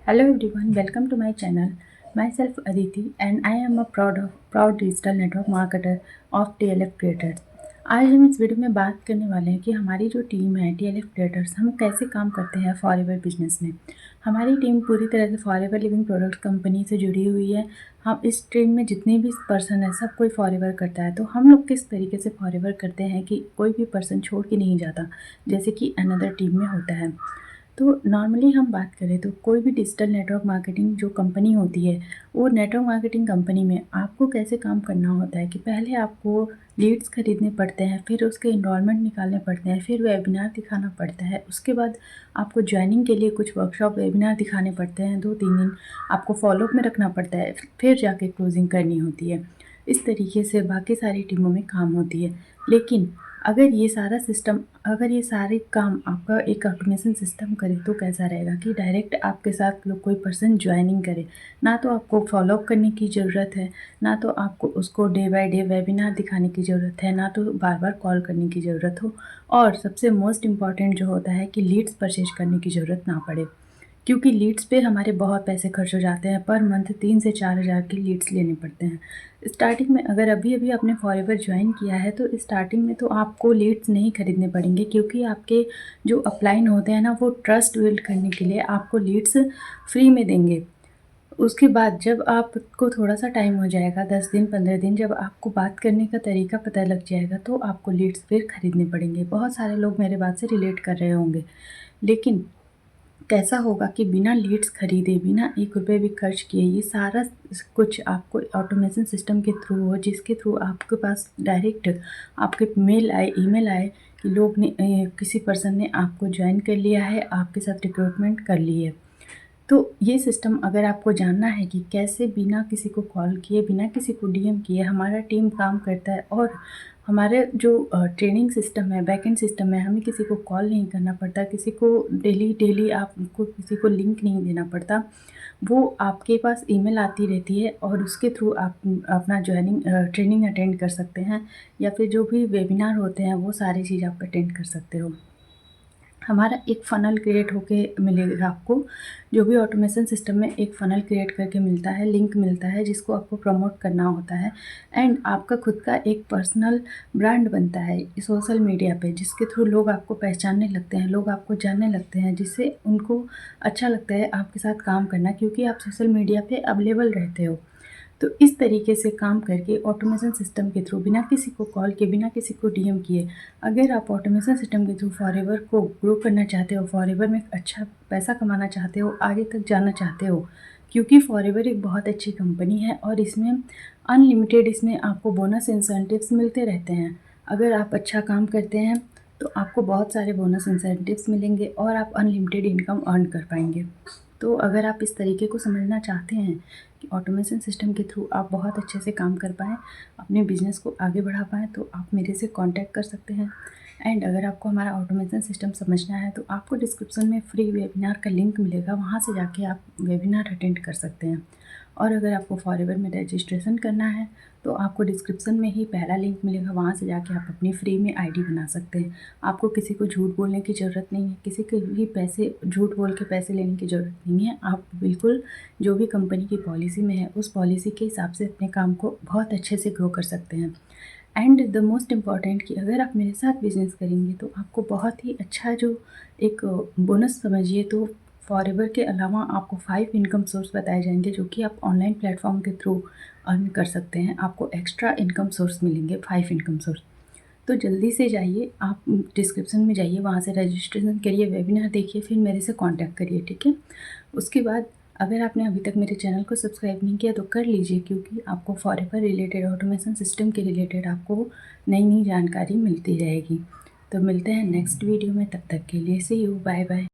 Hello everyone, welcome to my channel. Myself Aditi and I am a proud digital network marketer of TLF Creators. आज हम इस video में बात करने वाले हैं कि हमारी जो टीम है TLF Creators हम कैसे काम करते हैं फॉरएवर बिजनेस में। हमारी टीम पूरी तरह से फॉरएवर लिविंग प्रोडक्ट कंपनी से जुड़ी हुई है। हम इस टीम में जितने भी पर्सन है सब कोई फॉरएवर करता है। तो हम लोग किस तरीके से फॉरएवर करते हैं कि कोई भी पर्सन छोड़ के नहीं जाता, जैसे कि अनदर टीम में होता है। तो नॉर्मली हम बात करें तो कोई भी डिजिटल नेटवर्क मार्केटिंग जो कंपनी होती है, वो नेटवर्क मार्केटिंग कंपनी में आपको कैसे काम करना होता है कि पहले आपको लीड्स खरीदने पड़ते हैं, फिर उसके इनरोलमेंट निकालने पड़ते हैं, फिर वेबिनार दिखाना पड़ता है, उसके बाद आपको ज्वाइनिंग के लिए कुछ वर्कशॉप वेबिनार दिखाने पड़ते हैं, 2-3 दिन आपको फॉलोअप में रखना पड़ता है, फिर जाके क्लोजिंग करनी होती है। इस तरीके से बाकी सारी टीमों में काम होती है। लेकिन अगर ये सारे काम आपका एक ऑटोमेशन सिस्टम करे तो कैसा रहेगा कि डायरेक्ट आपके साथ कोई पर्सन ज्वाइनिंग करे। ना तो आपको फॉलोअप करने की ज़रूरत है, ना तो आपको उसको डे बाय डे वेबिनार दिखाने की ज़रूरत है, ना तो बार बार कॉल करने की ज़रूरत हो, और सबसे मोस्ट इम्पॉर्टेंट जो होता है कि लीड्स परचेज करने की ज़रूरत ना पड़े। क्योंकि लीड्स पे हमारे बहुत पैसे खर्च हो जाते हैं, पर मंथ 3 से 4 हज़ार के लीड्स लेने पड़ते हैं। स्टार्टिंग में अगर अभी-अभी आपने फॉरएवर जॉइन किया है तो स्टार्टिंग में तो आपको लीड्स नहीं खरीदने पड़ेंगे, क्योंकि आपके जो अपलाइन होते हैं ना, वो ट्रस्ट बिल्ड करने के लिए आपको लीड्स फ्री में देंगे। उसके बाद जब आपको थोड़ा-सा टाइम हो जाएगा, 10 दिन 15 दिन, जब आपको बात करने का तरीका पता लग जाएगा तो आपको लीड्स फिर खरीदने पड़ेंगे। बहुत सारे लोग मेरे बात से रिलेट कर रहे होंगे। लेकिन कैसा होगा कि बिना लीड्स खरीदे, बिना ₹1 भी खर्च किए, ये सारा कुछ आपको ऑटोमेशन सिस्टम के थ्रू हो, जिसके थ्रू आपके पास डायरेक्ट आपके मेल आए, ईमेल आए कि किसी पर्सन ने आपको ज्वाइन कर लिया है, आपके साथ रिक्रूटमेंट कर ली है। तो ये सिस्टम अगर आपको जानना है कि कैसे बिना किसी को कॉल किए, बिना किसी को डीएम किए हमारा टीम काम करता है, और हमारे जो ट्रेनिंग सिस्टम है, बैकएंड सिस्टम है, हमें किसी को कॉल नहीं करना पड़ता, किसी को डेली आपको किसी को लिंक नहीं देना पड़ता। वो आपके पास ईमेल आती रहती है और उसके थ्रू आप अपना ट्रेनिंग अटेंड कर सकते हैं, या फिर जो भी वेबिनार होते हैं वो सारी चीज़ आप अटेंड कर सकते हो। हमारा एक फ़नल क्रिएट होके मिलेगा आपको। जो भी ऑटोमेशन सिस्टम में एक फ़नल क्रिएट करके मिलता है, लिंक मिलता है, जिसको आपको प्रमोट करना होता है, एंड आपका खुद का एक पर्सनल ब्रांड बनता है सोशल मीडिया पे, जिसके थ्रू लोग आपको पहचानने लगते हैं, लोग आपको जानने लगते हैं, जिससे उनको अच्छा लगता है आपके साथ काम करना, क्योंकि आप सोशल मीडिया पे अवेलेबल रहते हो। तो इस तरीके से काम करके ऑटोमेशन सिस्टम के थ्रू, बिना किसी को कॉल किए, बिना किसी को डीएम किए, अगर आप ऑटोमेशन सिस्टम के थ्रू फॉरएवर को ग्रो करना चाहते हो, फॉरएवर में अच्छा पैसा कमाना चाहते हो, आगे तक जाना चाहते हो, क्योंकि फॉरएवर एक बहुत अच्छी कंपनी है और इसमें अनलिमिटेड इसमें आपको बोनस इंसेंटिव्स मिलते रहते हैं। अगर आप अच्छा काम करते हैं तो आपको बहुत सारे बोनस इंसेंटिव्स मिलेंगे और आप अनलिमिटेड इनकम अर्न कर पाएंगे। तो अगर आप इस तरीके को समझना चाहते हैं कि ऑटोमेशन सिस्टम के थ्रू आप बहुत अच्छे से काम कर पाएँ, अपने बिज़नेस को आगे बढ़ा पाएँ, तो आप मेरे से कॉन्टैक्ट कर सकते हैं। एंड अगर आपको हमारा ऑटोमेशन सिस्टम समझना है तो आपको डिस्क्रिप्शन में फ्री वेबिनार का लिंक मिलेगा, वहाँ से जाके आप वेबिनार अटेंड कर सकते हैं। और अगर आपको फॉरएवर में रजिस्ट्रेशन करना है तो आपको डिस्क्रिप्शन में ही पहला लिंक मिलेगा, वहाँ से जाके आप अपनी फ्री में आईडी बना सकते हैं। आपको किसी को झूठ बोलने की ज़रूरत नहीं है, किसी के भी पैसे झूठ बोल के पैसे लेने की ज़रूरत नहीं है। आप बिल्कुल जो भी कंपनी की पॉलिसी में है, उस पॉलिसी के हिसाब से अपने काम को बहुत अच्छे से ग्रो कर सकते हैं। एंड द मोस्ट इम्पॉर्टेंट कि अगर आप मेरे साथ बिज़नेस करेंगे तो आपको बहुत ही अच्छा जो एक बोनस समझिए, तो फॉरएवर के अलावा आपको 5 इनकम सोर्स बताए जाएंगे, जो कि आप ऑनलाइन प्लेटफॉर्म के थ्रू अर्न कर सकते हैं। आपको एक्स्ट्रा इनकम सोर्स मिलेंगे, 5 इनकम सोर्स। तो जल्दी से जाइए, आप डिस्क्रिप्शन में जाइए, वहाँ से रजिस्ट्रेशन करिए, वेबिनार देखिए, फिर मेरे से कांटेक्ट करिए, ठीक है? उसके बाद अगर आपने अभी तक मेरे चैनल को सब्सक्राइब नहीं किया तो कर लीजिए, क्योंकि आपको फॉरएवर रिलेटेड, ऑटोमेशन सिस्टम के रिलेटेड आपको नई-नई जानकारी मिलती रहेगी। तो मिलते हैं नेक्स्ट वीडियो में, तब तक के लिए सी यू, बाय बाय।